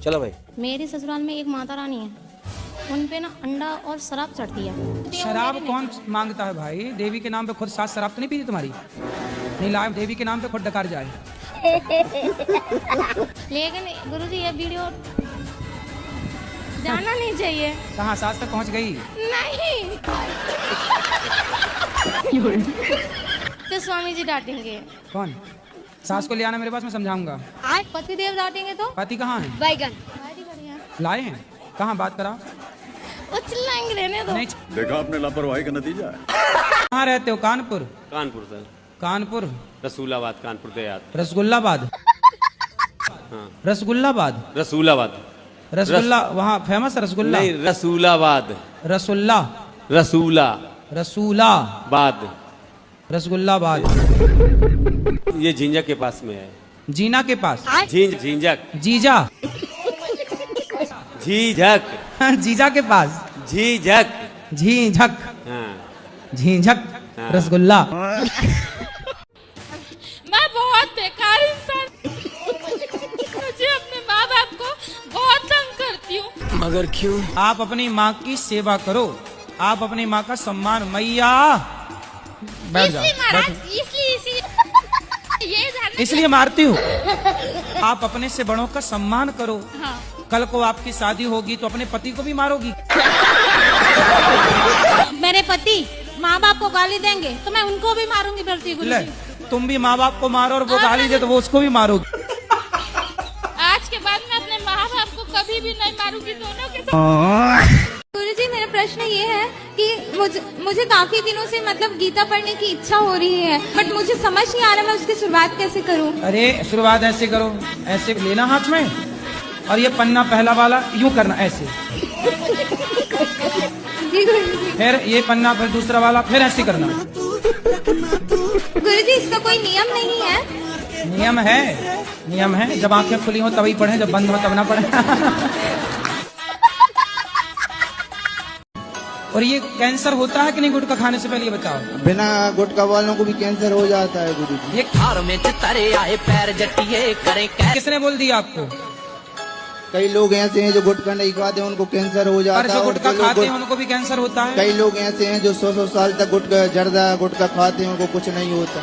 चलो भाई। मेरे ससुराल में एक माता रानी है, उन पे ना अंडा और शराब चढ़ती है। शराब कौन मांगता है भाई? देवी के नाम पे खुद साथ शराब तो नहीं पीती तुम्हारी? नहीं लाए देवी के नाम पे खुद डकार जाए। लेकिन गुरुजी ये वीडियो जाना नहीं चाहिए। कहाँ सास तक पहुँच गई? नहीं। तो स्वामी जी डांटेंगे। कौन? सास को ले आना मेरे पास, मैं समझाऊंगा। पति देव डांटेंगे तो? पति कहाँ है? बैगन लाए हैं? कहाँ? बात करा। चिल्लाएंगे, रहने दो। नहीं। देखा आपने लापरवाही का नतीजा है। कहाँ रहते हो? कानपुर? कानपुर सर। कानपुर? रसूलाबाद, कानपुर देहात। रसगुल्लाबाद? हाँ। रसगुल्लाबाद? रसूलाबाद। रसगुल्ला वहाँ फेमस रसगुल्ला? नहीं, रसूलाबाद। रसुल्ला? रसूला रसूलाबाद? रसगुल्लाबाद? ये झिंझक के पास में है। जीना के पास? झिंझक। जीजा? झिझक। जीजा के पास? झिझक। झीझक? हाँ। झीझक? हाँ। रसगुल्ला? मैं बहुत बेकार इंसान, मुझे अपने माँ बाप को बहुत तंग करती हूँ। मगर क्यों? आप अपनी माँ की सेवा करो, आप अपनी माँ का सम्मान। मैया बैठ जाओ। इसलिए मारती हूँ। आप अपने से बड़ों का सम्मान करो। हाँ। कल को आपकी शादी होगी तो अपने पति को भी मारोगी। मेरे पति माँ बाप को गाली देंगे तो मैं उनको भी मारूंगी। बोलती ले, तुम भी माँ बाप को मारो और वो गाली दे तो वो उसको भी मारोगी। आज के बाद मैं अपने माँ बाप को कभी भी नहीं मारूंगी, दोनों के साथ। गुरुजी मेरा प्रश्न ये है कि मुझे काफी दिनों से मतलब गीता पढ़ने की इच्छा हो रही है, बट मुझे समझ नहीं आ रहा मैं उसकी शुरुआत कैसे करूं। अरे शुरुआत ऐसे करो, ऐसे लेना हाथ में और ये पन्ना पहला वाला यूं करना ऐसे, जी गुरुजी। फिर ये पन्ना, फिर दूसरा वाला, फिर ऐसे करना। गुरुजी इसका कोई नियम नहीं है? नियम है, नियम है। जब आंखें खुली हो तभी पढ़े, जब बंद हो तब ना पढ़े। और ये कैंसर होता है कि नहीं गुटखा खाने से पहले? ये बताओ। बिना गुटखा वालों को भी कैंसर हो जाता है गुरुजी। ये किसने बोल दिया आपको? कई लोग ऐसे हैं जो गुटखा नहीं खाते उनको कैंसर हो जाता है। और जो गुटखा खाते हैं उनको भी कैंसर होता है। कई लोग ऐसे हैं जो 100 साल तक गुटखा जर्दा गुटखा खाते हैं उनको कुछ नहीं होता।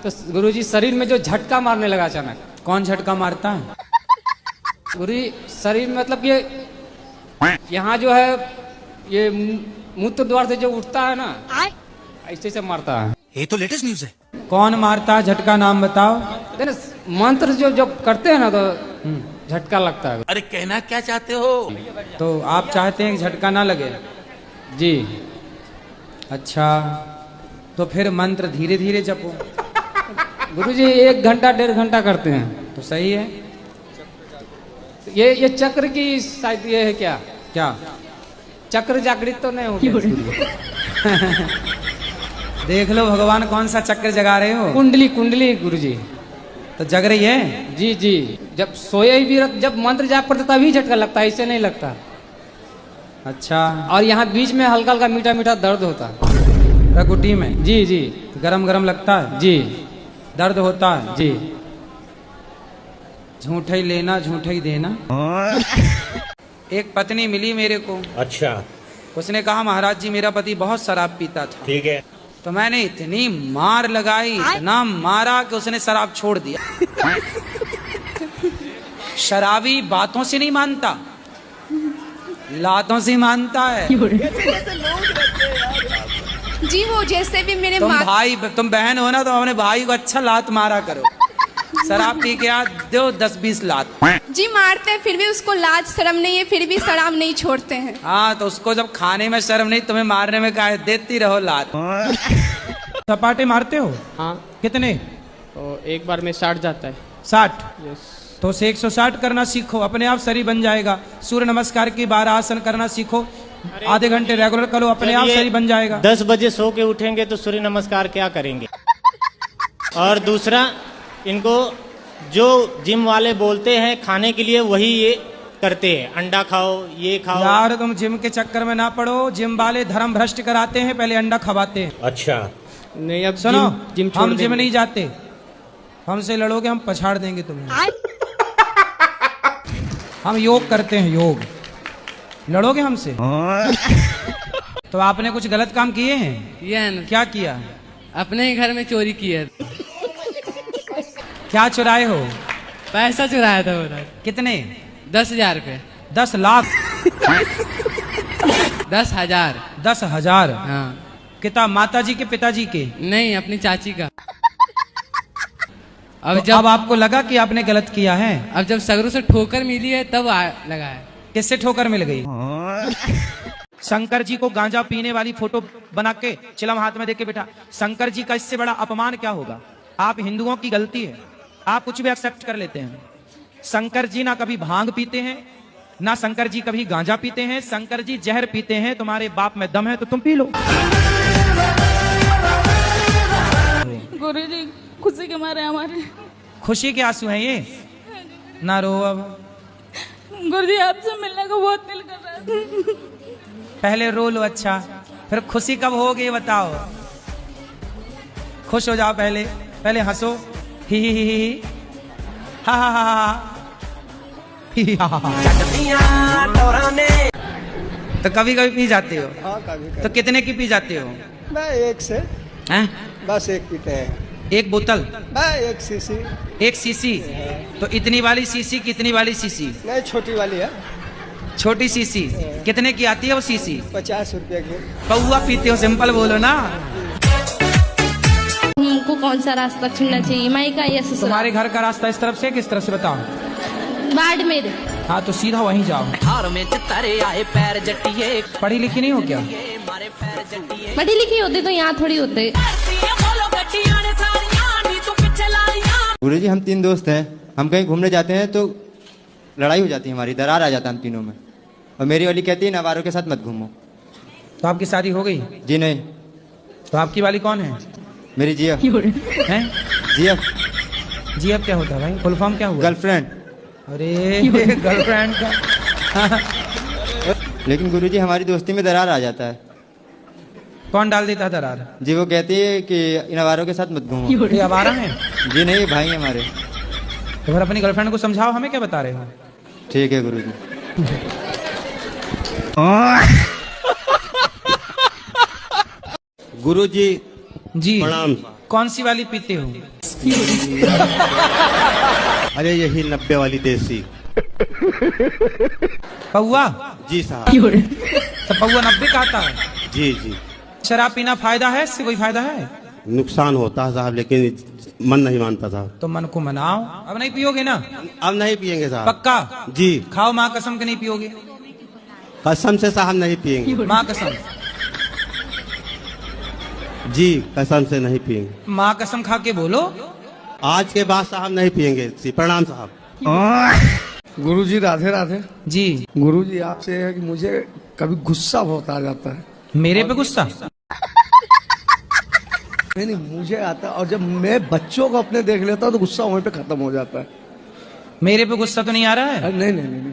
तो गुरुजी शरीर में जो झटका मारने लगा अचानक। कौन झटका मारता है? गुरुजी शरीर में मतलब ये यहाँ जो है ये मूत्र द्वार से जो उठता है ना, ऐसे से मारता है। ये तो लेटेस्ट न्यूज है। कौन मारता है? झटका नाम बताओ। मंत्र जो करते हैं ना तो झटका लगता है। अरे कहना क्या चाहते हो? तो आप चाहते हैं कि झटका ना लगे? जी। अच्छा, तो फिर मंत्र धीरे धीरे जपो। गुरुजी 1 घंटा 1.5 घंटा करते हैं। तो सही है। ये चक्र की शायद ये है क्या? क्या चक्र जागृत तो नहीं होगी? देख लो भगवान कौन सा चक्र जगा रहे हो। कुंडली गुरुजी तो जग रही है। जी जी। जब सोए भी जब मंत्र जाप पड़ता तभी झटका लगता है, ऐसे नहीं लगता। अच्छा। और यहाँ बीच में हल्का हल्का मीठा मीठा दर्द होता है रकुटी में? जी जी। गरम गरम लगता है? जी। दर्द होता है? जी। झूठा ही लेना झूठा ही देना। एक पत्नी मिली मेरे को। अच्छा। उसने कहा महाराज जी मेरा पति बहुत शराब पीता था। ठीक है। तो मैंने इतनी मार लगाई, इतना मारा कि उसने शराब छोड़ दिया। शराबी बातों से नहीं मानता, लातों से मानता है। जी वो जैसे भी मेरे तुम बहन हो ना, तो अपने भाई को अच्छा लात मारा करो। शराब पी के आ दो 10-20 लात। जी मारते हैं फिर भी उसको लाज शर्म नहीं है, फिर भी शराब नहीं छोड़ते हैं। हाँ तो उसको जब खाने में शर्म नहीं, तुम्हें मारने में काहे? देती रहो लात। सपाटे मारते हो? हाँ। कितने? तो एक बार में 60 जाता है। 60? तो उसे 160 करना सीखो, अपने आप शरीर बन जाएगा। सूर्य नमस्कार की 12 आसन करना सीखो, आधे घंटे रेगुलर करो, अपने आप शरीर बन जाएगा। 10 बजे सो के उठेंगे तो सूर्य नमस्कार क्या करेंगे? और दूसरा, इनको जो जिम वाले बोलते हैं खाने के लिए वही ये करते हैं, अंडा खाओ, ये खाओ। यार तुम जिम के चक्कर में ना पड़ो, जिम वाले धर्म भ्रष्ट कराते हैं, पहले अंडा खवाते हैं। अच्छा। नहीं अब सुनो, जिम हम जिम नहीं जाते, हमसे लड़ोगे हम पछाड़ देंगे तुम्हें। हम योग करते हैं, योग। लड़ोगे हमसे? तो आपने कुछ गलत काम किए हैं? किया है ना, क्या किया? अपने ही घर में चोरी की है। क्या चुराए हो? पैसा चुराया था उधर। कितने? 10,000 रुपये। 10 लाख? 10,000। 10,000? हाँ। किताब माता जी के पिताजी के? नहीं, अपनी चाची का। तो अब आपको लगा कि आपने गलत किया है? अब जब सगरों से ठोकर मिली है तब लगा है। किससे ठोकर मिल गई? शंकर जी को गांजा पीने वाली फोटो बना के चिलम हाथ में देके बैठा। शंकर जी का इससे बड़ा अपमान क्या होगा? आप हिंदुओं की गलती है, आप कुछ भी एक्सेप्ट कर लेते हैं। शंकर जी ना कभी भांग पीते हैं, ना शंकर जी कभी गांजा पीते हैं। शंकर जी जहर पीते हैं। तुम्हारे बाप में दम है तो तुम पी लो। गुरुजी खुशी के मारे हमारे। खुशी के आंसू हैं ये? ना रो अब। गुरुजी आपसे मिलने को बहुत दिल कर रहा है। पहले रो लो, अच्छा फिर खुशी कब होगी ये बताओ। खुश हो जाओ, पहले हंसो, ही हा हा हा हा ही हा हा। तो कभी कभी पी जाते हो? हाँ कभी तो कितने की पी जाते हो? मैं एक से हैं? बस एक पीते हैं। एक बोतल? मैं एक सीसी। एक सीसी? तो इतनी वाली सीसी कितनी वाली सीसी? नहीं छोटी वाली है। छोटी सीसी कितने की आती है वो सीसी? 50 रुपये की। पौआ पीते हो? सिंपल बोलो ना। हमको कौन सा रास्ता चुनना चाहिए, माई का या ससुराल? तुम्हारे घर का रास्ता इस तरफ से किस तरफ से बताओ? बाड़मेर। हाँ तो सीधा वहीं जाओ। पढ़ी लिखी नहीं हो क्या? पढ़ी लिखी होती तो यहाँ थोड़ी होते। गुरुजी हम 3 दोस्त हैं, हम कहीं घूमने जाते हैं तो लड़ाई हो जाती है हमारी, दरार आ जाता है हम तीनों में। और मेरी वाली कहती है नवारों के साथ मत घूमो। तो आपकी शादी हो गई? जी नहीं। तो आपकी वाली कौन है? मेरी जीएफ हैं? जीएफ। जीएफ क्या होता है भाई? फुल फॉर्म क्या हुआ? गर्लफ्रेंड। अरे गर्लफ्रेंड का। लेकिन गुरुजी हमारी दोस्ती में दरार आ जाता है। कौन डाल देता है दरार? जी वो कहती है कि इन अवारों के साथ मत घूमो। ये आवारा है? जी नहीं, भाई हमारे। तो फिर अपनी गर्लफ्रेंड को समझाओ, हमें क्या बता रहे हो? ठीक है गुरुजी। गुरुजी जी प्रणाम। कौन सी वाली पीते हो? अरे यही 90 वाली देसी। पौआ? जी साहब। तो पौआ 90 का आता है? जी जी। शराब पीना फायदा है? इससे कोई फायदा है? नुकसान होता है साहब, लेकिन मन नहीं मानता साहब। तो मन को मनाओ। अब नहीं पियोगे ना? अब नहीं पियेंगे साहब। पक्का? जी। खाओ माँ कसम के नहीं पियोगे? कसम से साहब नहीं पियेंगे। माँ कसम? जी कसम से नहीं पियेंगे। माँ कसम खा के बोलो। आज के बाद साहब नहीं पियेंगे। प्रणाम साहब। गुरुजी राधे राधे। जी गुरुजी आपसे है कि मुझे कभी गुस्सा बहुत आ जाता है। मेरे पे गुस्सा? नहीं मुझे आता है, और जब मैं बच्चों को अपने देख लेता हूँ तो गुस्सा वहीं पे खत्म हो जाता है। मेरे पे गुस्सा तो नहीं आ रहा है? नहीं नहीं नहीं, नहीं।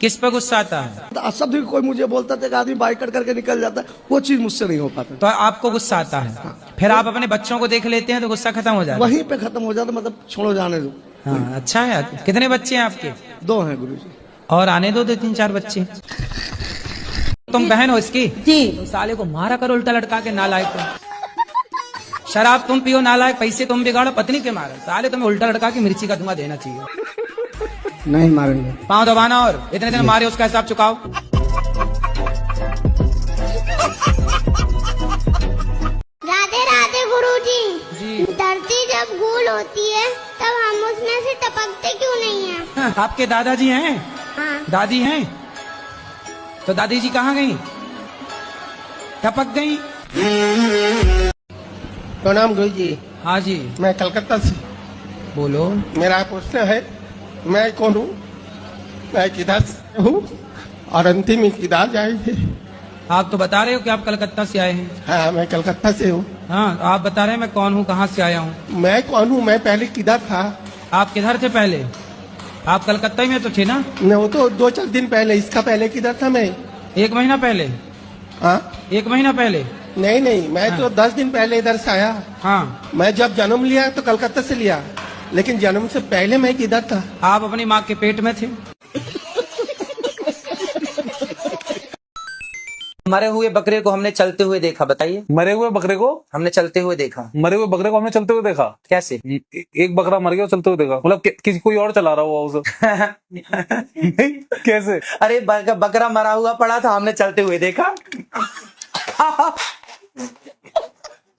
किस पे गुस्सा आता है? शब्द भी कोई मुझे बोलता था कि आदमी बाइक कट करके निकल जाता है, वो चीज मुझसे नहीं हो पाता। तो आपको गुस्सा आता है, फिर आप अपने बच्चों को देख लेते हैं तो गुस्सा खत्म हो जाता है? वहीं पे खत्म हो जाता, मतलब छोड़ो जाने दो। हाँ अच्छा है। कितने बच्चे हैं आपके? 2 हैं गुरुजी। और आने दो 2-3-4 बच्चे। तुम बहन हो इसकी? जी। तो साले को मारा करो उल्टा लटका के, नालायक को। शराब तुम पियो नालायक, पैसे तुम बिगाड़ो, पत्नी के मारो। साले तुम्हें उल्टा लटका के मिर्ची का धुआं देना चाहिए। नहीं मारेंगे। पाँव दबाना और इतने दिन मारे उसका हिसाब चुकाओ। राधे राधे गुरुजी। जी। धरती जब गोल होती है तब हम उसमें से टपकते क्यों नहीं हैं? आपके दादाजी हैं? हाँ। दादी हैं? तो दादी जी कहाँ गई? टपक गई? प्रणाम गुरुजी। हाँ जी। मैं कलकत्ता से। बोलो। मेरा प्रश्न है, मैं कौन हूँ, मैं किधर से हूँ और अंतिम किधर जाएंगे? आप तो बता रहे हो कि आप कलकत्ता से आए हैं। हाँ मैं कलकत्ता से हूँ। हाँ आप बता रहे हैं मैं कौन हूँ, कहाँ से आया हूँ। मैं कौन हूँ, मैं पहले किधर था? आप किधर थे पहले? आप कलकत्ता ही में तो थे ना? नहीं वो तो 2-4 दिन पहले, इसका पहले किधर था मैं? 1 महीना पहले? हाँ 1 महीना पहले? नहीं मैं तो 10 दिन पहले इधर से आया। हाँ मैं जब जन्म लिया तो कलकत्ता से लिया, लेकिन जन्म से पहले मैं किधर था? आप अपनी माँ के पेट में थे। मरे हुए बकरे को हमने चलते हुए देखा, बताइए। मरे हुए बकरे को हमने चलते हुए देखा। मरे हुए बकरे को हमने चलते हुए देखा? कैसे? एक बकरा मर गया, चलते हुए देखा, मतलब किसी कोई और चला रहा हुआ उसे। कैसे? अरे बकरा मरा हुआ पड़ा था, हमने चलते हुए देखा।